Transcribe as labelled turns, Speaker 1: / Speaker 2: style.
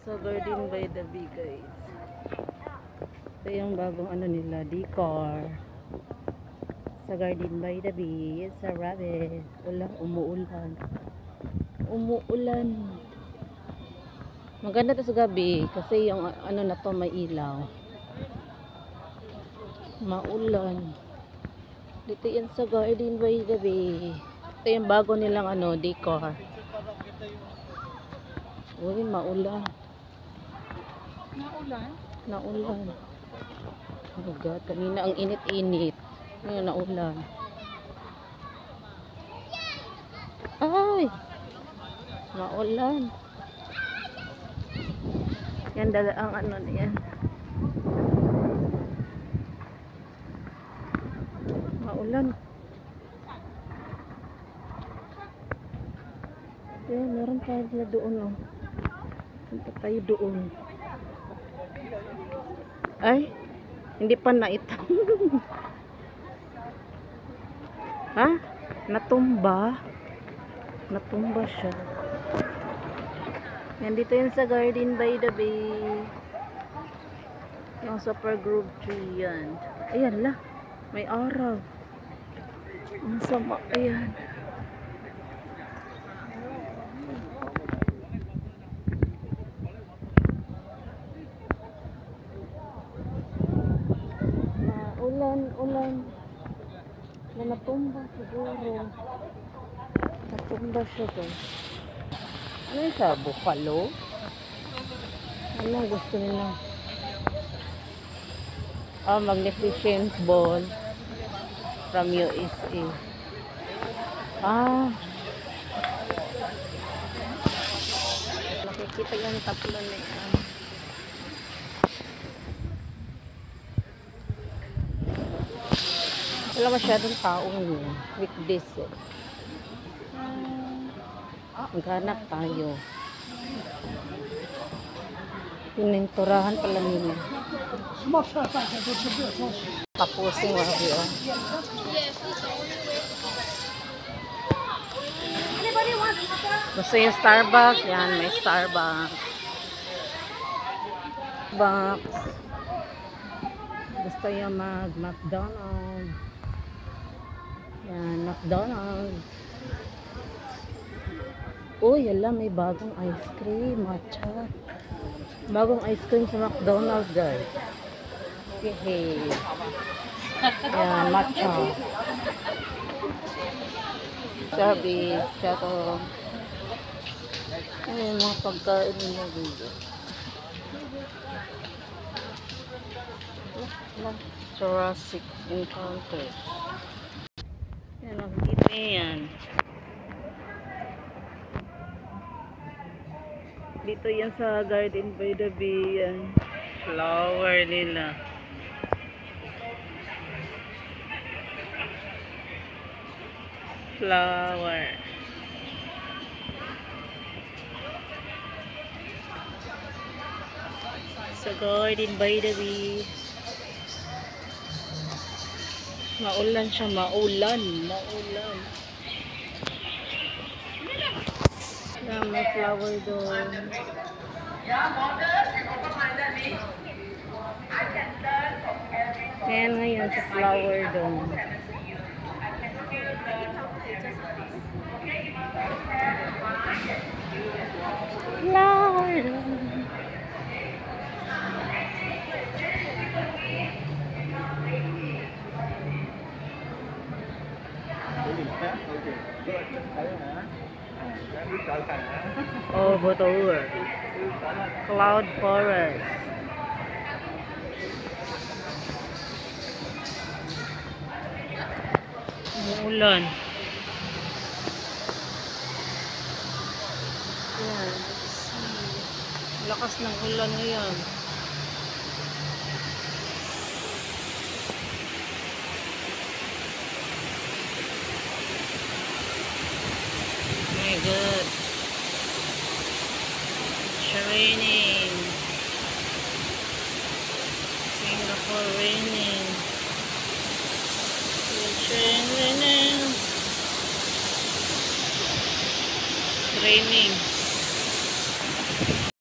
Speaker 1: Sa Garden by the Bay, guys. Ito yung bagong ano nila, decor. Sa Garden by the Bay. It's a rabbit. Umuulan. Umuulan. Maganda to sa gabi kasi yung ano na to may ilaw. Maulan. Dito yan sa Garden by the Bay. Ito yung bago nilang ano, decor. Uy, maulan. Naulan. Oh my God, kanina ang init-init. Ngayon naulan. Ay! Maulan. Yan dala ang ano na yan. Maulan. Yan, meron tayo na doon, oh. Punta tayo doon. Ay, hindi pa na ito. Ha? Natumba? Natumba siya. Yan, dito yan sa Garden by the Bay. Yung super group tree yan. Ayan la. May araw. Ang sama. Ayan. Ulan. Na natumba siguro. Natumba siya guys. Ano yung sa buffalo? Ano gusto nila? Magnificent ball from USA. Nakikita yung tatlo na yan. Wala masyadong tao ngayon. Weekdays eh. Maghanap tayo. Pininturahan pala nila. Tapusin wabi oh. Gusto yung Starbucks? Yan, may Starbucks. Gusto yung McDonald's. Yan, McDonald's. Uy, yala, may bagong ice cream, matcha. Bagong ice cream sa McDonald's, guys. Hehe. Yan, matcha. Sabi, chato. Ay, mga pagkain nila dito. Jurassic Encounters. Yan, nakikita yan. Dito yan sa Garden by the Bay. Yan. Flower nila. Flower. Sa Garden by the Bay. Maulan siya, maulan. Yan, may flower doon. Yan ngayon sa flower doon. Flower doon. Oh, betul. Cloud Forest. Umuulan. Yan. Lakas ng ulan ngayon. My God. It's raining. Singapore raining. It's raining. Raining.